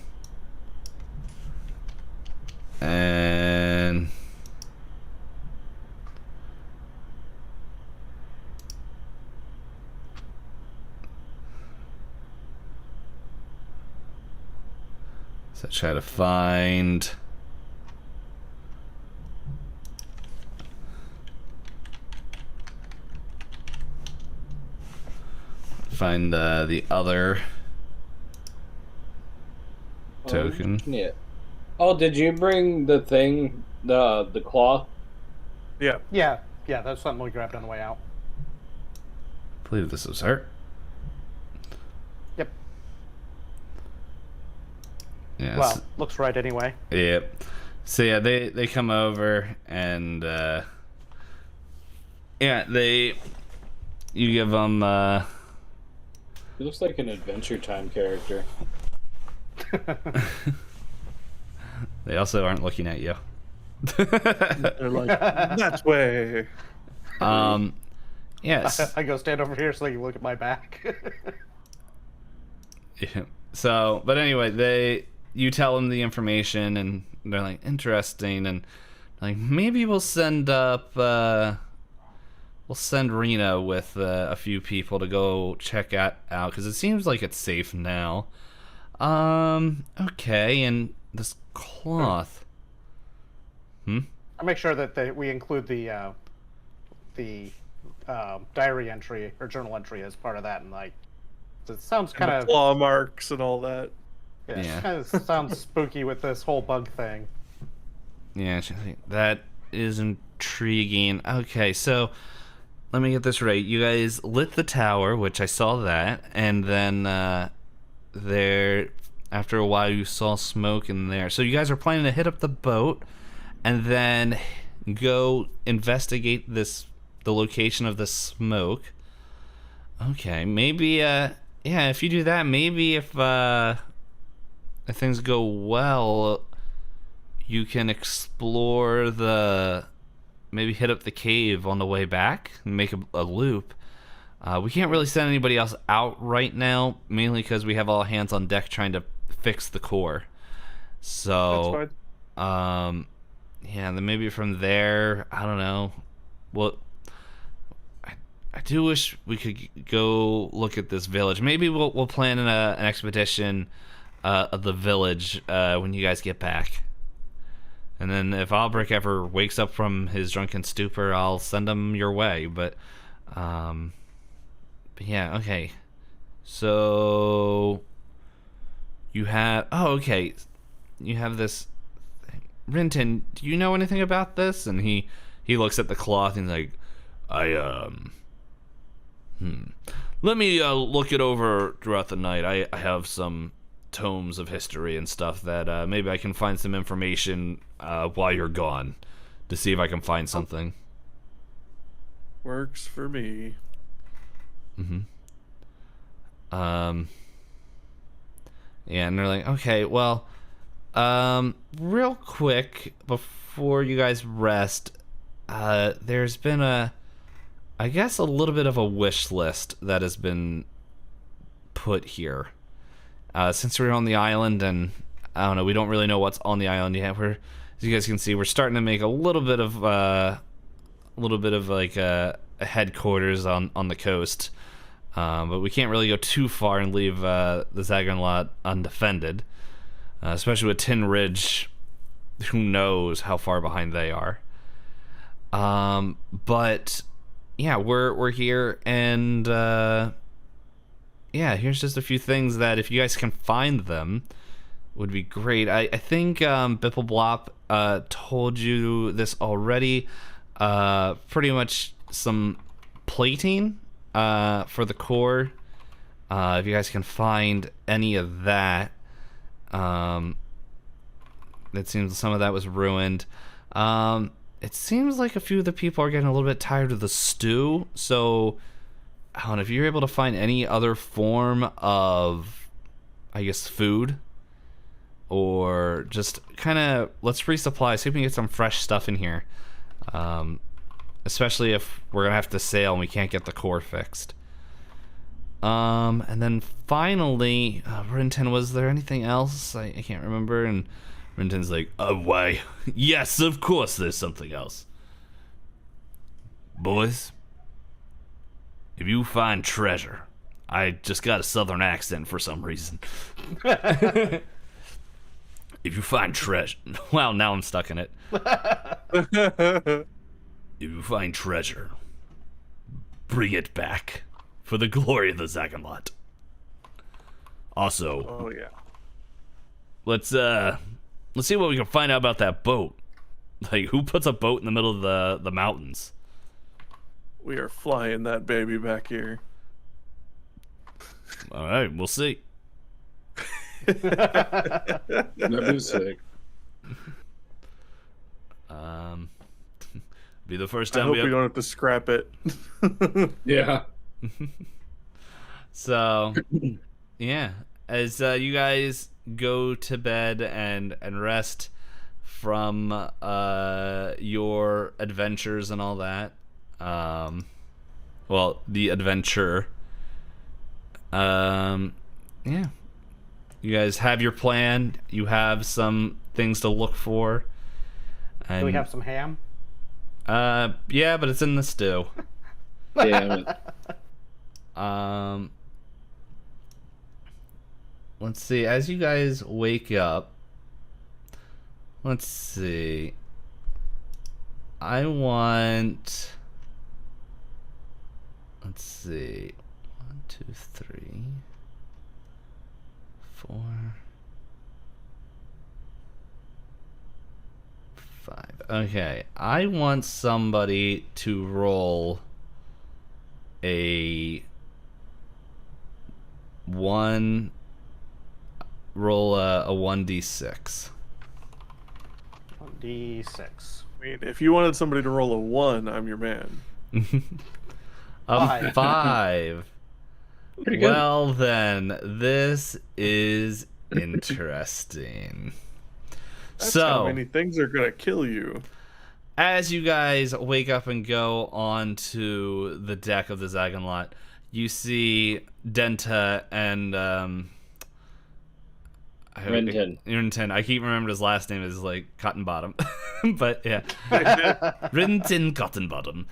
And. So try to find. Find the other token. Yeah. Oh, did you bring the thing, the cloth? Yeah. Yeah, that's something we grabbed on the way out. I believe this was her. Yep. Yeah. Well, looks right anyway. Yep. So yeah, they come over and you give them He looks like an Adventure Time character. they also aren't looking at you. They're like, that way. Yes. I go stand over here so they can look at my back. Yeah. So, but anyway, you tell them the information, and they're like, interesting, and like maybe we'll send Rena with a few people to go check out because it seems like it's safe now. Okay, and this cloth. I make sure that we include the diary entry or journal entry as part of that, and like it sounds kind of claw marks and all that. Yeah. kind of sounds spooky with this whole bug thing. Yeah, that is intriguing. Okay, so let me get this right. You guys lit the tower, which I saw that, and then there, after a while, you saw smoke in there. So you guys are planning to hit up the boat, and then go investigate the location of the smoke. Okay, maybe if you do that, maybe if things go well, you can explore maybe hit up the cave on the way back and make a loop. We can't really send anybody else out right now, mainly because we have all hands on deck trying to fix the core. So, That's fine. yeah, then maybe from there, I don't know. Well, I do wish we could go look at this village. Maybe we'll plan an expedition of the village when you guys get back. And then if Albrecht ever wakes up from his drunken stupor, I'll send him your way. But yeah, okay. So you have okay. You have this thing. Rinten, do you know anything about this? And he looks at the cloth and he's like, let me look it over throughout the night. I have some tomes of history and stuff that maybe I can find some information while you're gone to see if I can find something. Works for me. Yeah, and they're like, okay, well, real quick before you guys rest, there's been I guess a little bit of a wish list that has been put here. Since we're on the island, and I don't know, we don't really know what's on the island yet. As you guys can see, we're starting to make a little bit of like a headquarters on the coast, but we can't really go too far and leave the Zaganlot undefended, especially with Tin Ridge. Who knows how far behind they are? But yeah, we're here, and yeah, here's just a few things that if you guys can find them would be great. I think Bippleblop told you this already. Pretty much some plating for the core. If you guys can find any of that, It seems some of that was ruined. It seems like a few of the people are getting a little bit tired of the stew, so I don't know if you're able to find any other form of, I guess, food, or just kind of let's resupply, see if we can get some fresh stuff in here, especially if we're gonna have to sail and we can't get the core fixed. And then finally, Rinton, was there anything else? I can't remember. And Rinton's like, why, yes, of course there's something else. Boys, if you find treasure, I just got a southern accent for some reason. If you find treasure, well, now I'm stuck in it. If you find treasure, bring it back for the glory of the Zaganlot. Also, Oh yeah. let's see what we can find out about that boat. Like, who puts a boat in the middle of the mountains? We are flying that baby back here. All right, we'll see. That'd be sick. Be the first I time hope we don't have to scrap it. Yeah. So, yeah, as you guys go to bed and rest from your adventures and all that, well, the adventure, yeah, you guys have your plan. You have some things to look for. And, Do we have some ham? yeah, but it's in the stew. Damn it. Let's see. As you guys wake up, let's see. I want. Let's see. 1, 2, 3, 4, 5. Okay. I want somebody to roll a 1d6. 1d6. I mean, if you wanted somebody to roll a 1, I'm your man. A 5. Pretty good. Well then, this is interesting. That's So, how many things are gonna kill you. as you guys wake up and go onto the deck of the Zaganlot, you see Denta and Rinton. I keep remembering his last name is like Cotton Bottom, but yeah, Rinton Cotton Bottom.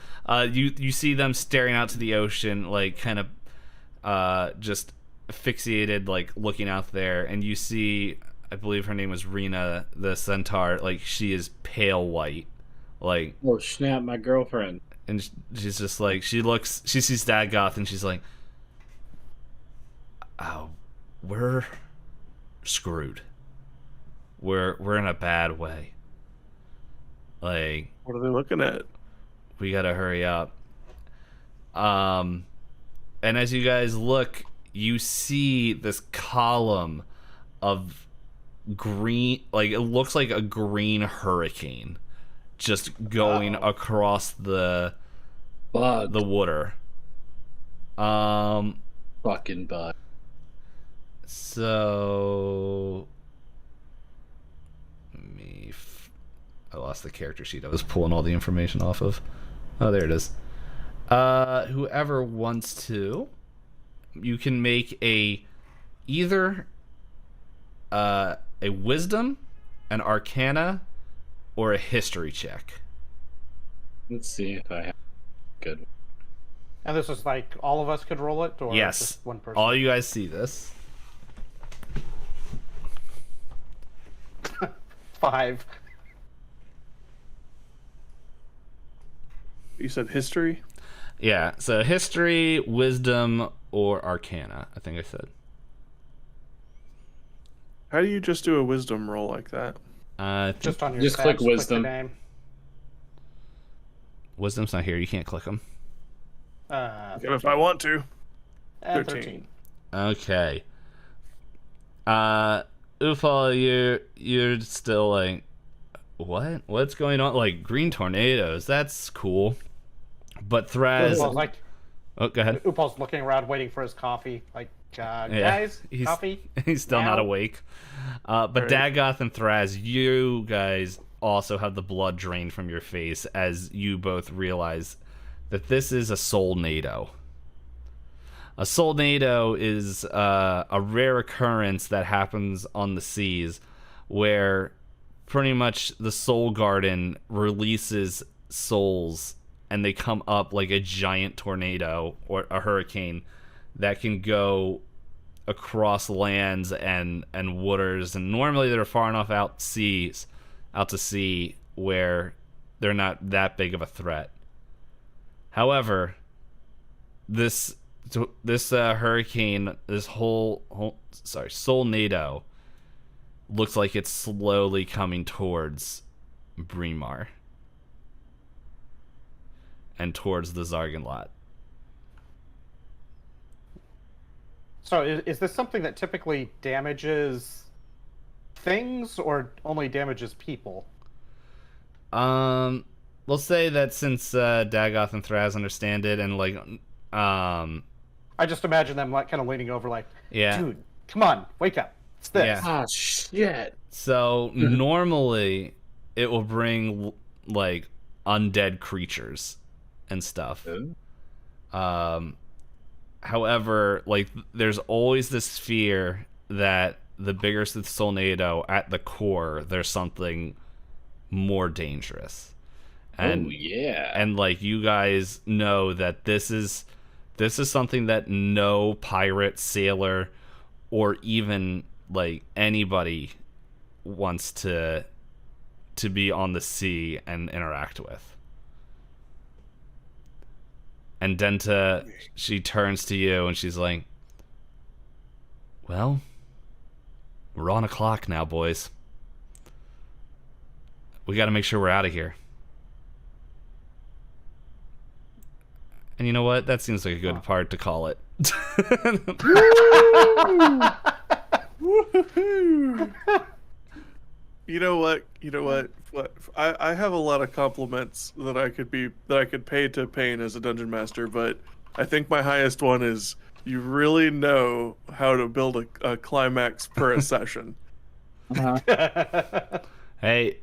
You see them staring out to the ocean, like kind of just asphyxiated, like looking out there, and you see, I believe her name was Rena, the centaur. Like, she is pale white, like. Oh snap! My girlfriend. And she's just like, she sees Dagoth and she's like, oh, we're screwed. We're in a bad way. Like, What are they looking at? we gotta hurry up. And as you guys look, you see this column of green, like, it looks like a green hurricane just going across the Bug. water. Fucking bug. So I lost the character sheet I was pulling all the information off of. Oh, there it is. Whoever wants to, you can make either a wisdom, an arcana, or a history check. Let's see if I have good. And this is like all of us could roll it, or Yes. just one person? All you guys see this. 5. You said history? Yeah, so history, wisdom, or arcana, I think I said. How do you just do a wisdom roll like that? Just on your Just stats, click the wisdom. name. Wisdom's not here. You can't click them. If I want to. 13. 13. Okay. Ufal, you're still like, what? What's going on? Like green tornadoes? That's cool. But Thraz, Upal's like, oh, go ahead. Upal's looking around, waiting for his coffee. Like, guys, coffee. He's still now? not awake. But Right. Dagoth and Thraz, you guys also have the blood drained from your face as you both realize that this is a Soulnado. A Soulnado is a rare occurrence that happens on the seas where pretty much the Soul Garden releases souls and they come up like a giant tornado or a hurricane that can go across lands and waters, and normally they're far enough out to sea where they're not that big of a threat. However, this hurricane, this Soulnado, looks like it's slowly coming towards Brimar and towards the Zarganlot. So is this something that typically damages things or only damages people? We'll say that since Dagoth and Thraz understand it, and like, I just imagine them like kind of leaning over, like, yeah, dude, come on, wake up. It's this. Yeah. Ah, shit. So normally it will bring like undead creatures and stuff. However, like there's always this fear that the bigger the Soulnado, at the core, there's something more dangerous. And oh yeah. and like you guys know that this is something that no pirate, sailor, or even like anybody wants to be on the sea and interact with. And Denta, she turns to you and she's like, well, we're on a clock now, boys. We got to make sure we're out of here. And you know what? That seems like a good part to call it. Woohoo! You know what? What? I have a lot of compliments that I could pay to Payne as a dungeon master, but I think my highest one is you really know how to build a climax per a session. Hey,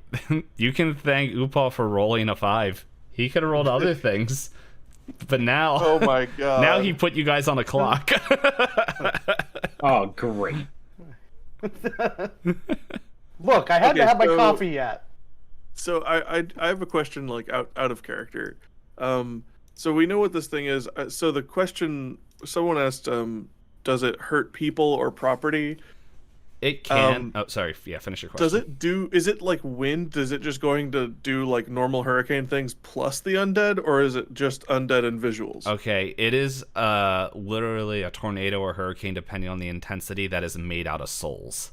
you can thank Upal for rolling a 5. He could have rolled other things, but now, Oh my god! now he put you guys on a clock. Oh, great. Look, I had Okay, to have my so- coffee yet. So I have a question, like out of character. So we know what this thing is. So the question someone asked, does it hurt people or property? It can. Oh, sorry. Yeah, finish your question. Does it do? Is it like wind? Is it just going to do like normal hurricane things plus the undead, or is it just undead and visuals? Okay, it is literally a tornado or hurricane, depending on the intensity, that is made out of souls.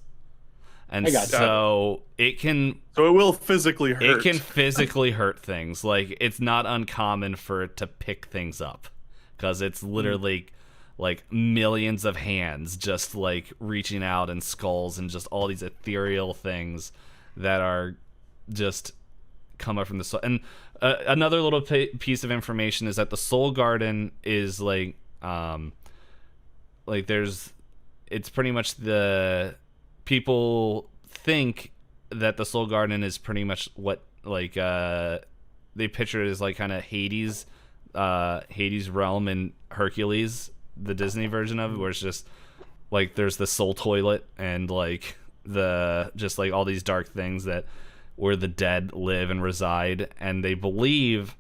And I got that. so it can So it will physically hurt. it can physically hurt things. Like, it's not uncommon for it to pick things up, because it's literally like millions of hands just like reaching out, and skulls, and just all these ethereal things that are just come up from the soul. And another little piece of information is that the Soul Garden is like there's, it's pretty much, the people think that the Soul Garden is pretty much what like they picture it as like kind of Hades realm in Hercules, the Disney version of it, where it's just like there's the soul toilet and like the just like all these dark things that where the dead live and reside. And they believe,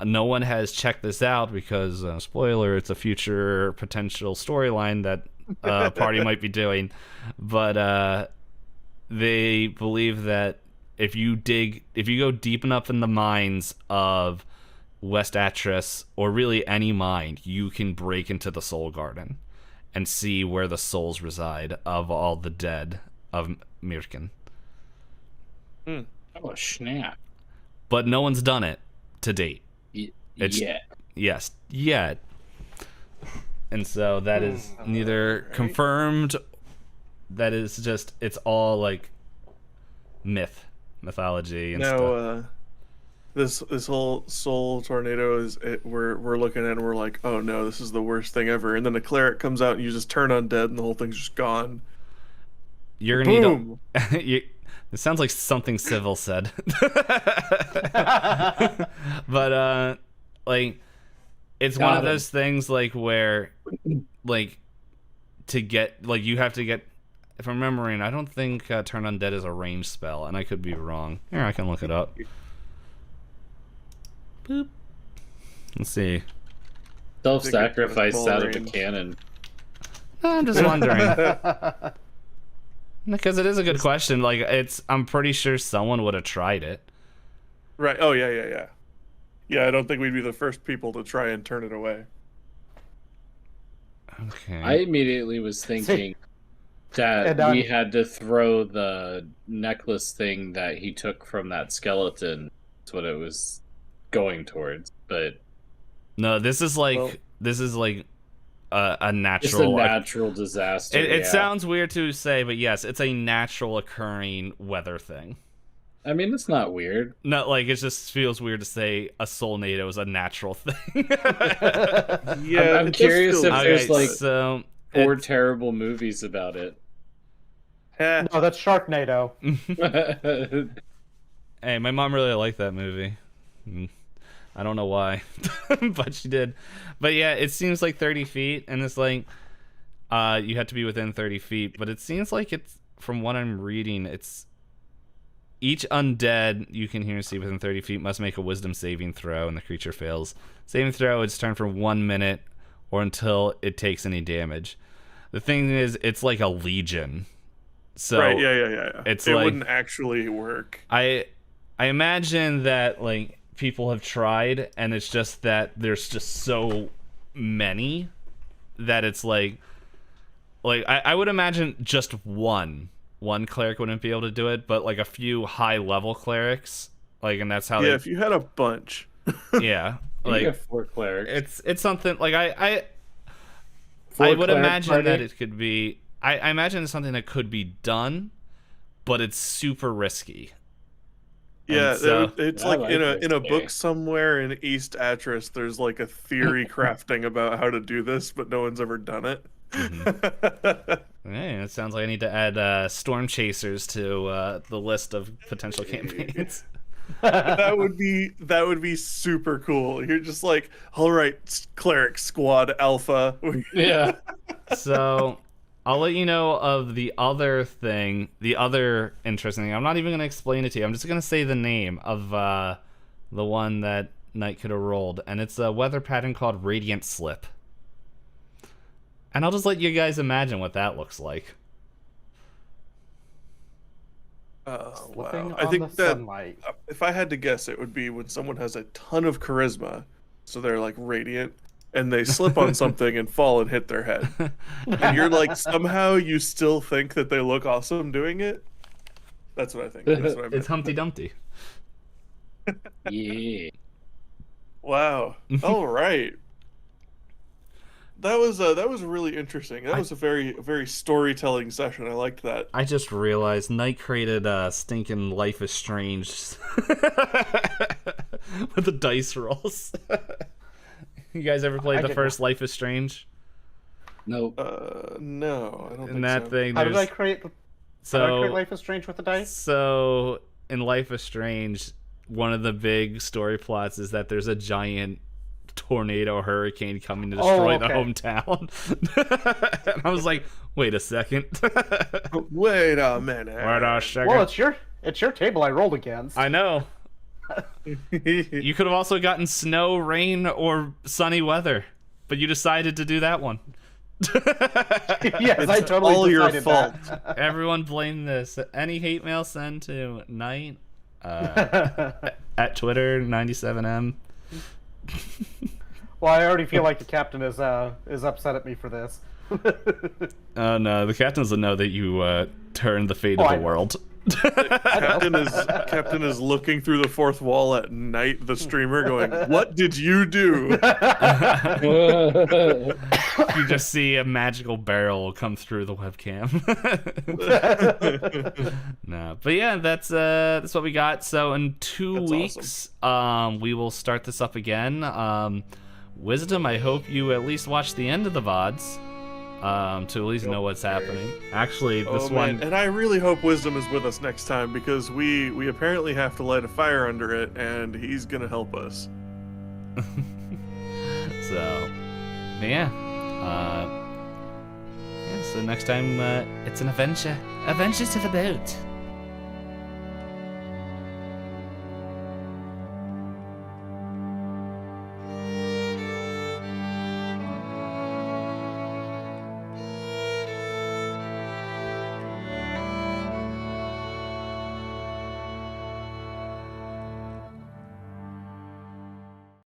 no one has checked this out because spoiler, it's a future potential storyline that party might be doing, but they believe that if you go deep enough in the mines of West Atris, or really any mine, you can break into the Soul Garden and see where the souls reside of all the dead of Mirkin. Oh, snap. But no one's done it to date. It's- Yeah. Yes, yet. And so that is neither confirmed that is just, it's all like mythology and stuff. Now, this whole soul tornado we're looking at it and we're like, oh no, this is the worst thing ever. And then a cleric comes out and you just turn undead and the whole thing's just gone. You're gonna Boom. it sounds like something Civil said. But like, it's one of those things like where like to get like you have to get. If I'm remembering, I don't think Turn Undead is a ranged spell, and I could be wrong. Here, I can look it up. Boop. Let's see. Self-sacrifice out of a cannon. I'm just wondering. Because it is a good question. Like, I'm pretty sure someone would have tried it. Right. Oh yeah. Yeah, I don't think we'd be the first people to try and turn it away. Okay. I immediately was thinking that we had to throw the necklace thing that he took from that skeleton. That's what it was going towards. But no, this is like a natural. It's a natural disaster. It sounds weird to say, but yes, it's a natural occurring weather thing. I mean, it's not weird. No, like, it just feels weird to say a soulnado is a natural thing. Yeah, I'm curious if there's like so 4 terrible movies about it. No, that's Sharknado. Hey, my mom really liked that movie. I don't know why, but she did. But yeah, it seems like 30 feet, and it's like you have to be within 30 feet. But it seems like it's, from what I'm reading, it's each undead you can hear and see within 30 feet must make a wisdom saving throw, and the creature fails. Saving throw is turned for 1 minute or until it takes any damage. The thing is, it's like a legion. So right, yeah. It wouldn't actually work. I imagine that like people have tried, and it's just that there's just so many that it's like I would imagine just one cleric wouldn't be able to do it, but like a few high level clerics, like, and that's how if you had a bunch. Yeah, like, you have 4 clerics. It's something like I would imagine that it could be. I imagine it's something that could be done, but it's super risky. Yeah, so, it's like in a book somewhere in East Atris, there's like a theory crafting about how to do this, but no one's ever done it. Mm-hmm. Hey, it sounds like I need to add Storm Chasers to the list of potential campaigns. that would be super cool. You're just like, all right, cleric squad alpha. Yeah. So I'll let you know of the other interesting thing. I'm not even going to explain it to you. I'm just going to say the name of the one that Knight could have rolled, and it's a weather pattern called Radiant Slip. And I'll just let you guys imagine what that looks like. Slipping Wow. I on think the that sunlight. if I had to guess, it would be when someone has a ton of charisma, so they're like radiant, and they slip on something and fall and hit their head. And you're like, somehow you still think that they look awesome doing it? That's what I think. That's what I meant. It's Humpty Dumpty. Yeah. Wow. All right. That was really interesting. That was a very storytelling session. I liked that. I just realized Knight created stinking Life is Strange with the dice rolls. You guys ever played the first Life is Strange? Nope. No, I don't think In that so. thing, How did I create so Life is Strange with the dice? So in Life is Strange, one of the big story plots is that there's a giant tornado hurricane coming to destroy the hometown. And I was like, wait a second. Wait a minute. Wait a second. Well, it's your table I rolled against. I know. You could have also gotten snow, rain, or sunny weather, but you decided to do that one. Yes, I totally all your decided fault. that. Everyone blame this. Any hate mail send to Knight at Twitter 97M. Well, I already feel like the captain is upset at me for this. Oh no, the captain doesn't know that you turned the fate of the world. Captain is looking through the fourth wall at night. The streamer going, "What did you do?" You just see a magical barrel come through the webcam. No, but yeah, that's what we got. So in 2 That's weeks, we will start this up again. Wisdom, I hope you at least watch the end of the VODs. To at least know what's happening. Actually, this one... And I really hope Wisdom is with us next time, because we apparently have to light a fire under it, and he's gonna help us. So, but yeah. So next time, it's an adventure. Adventures to the boat.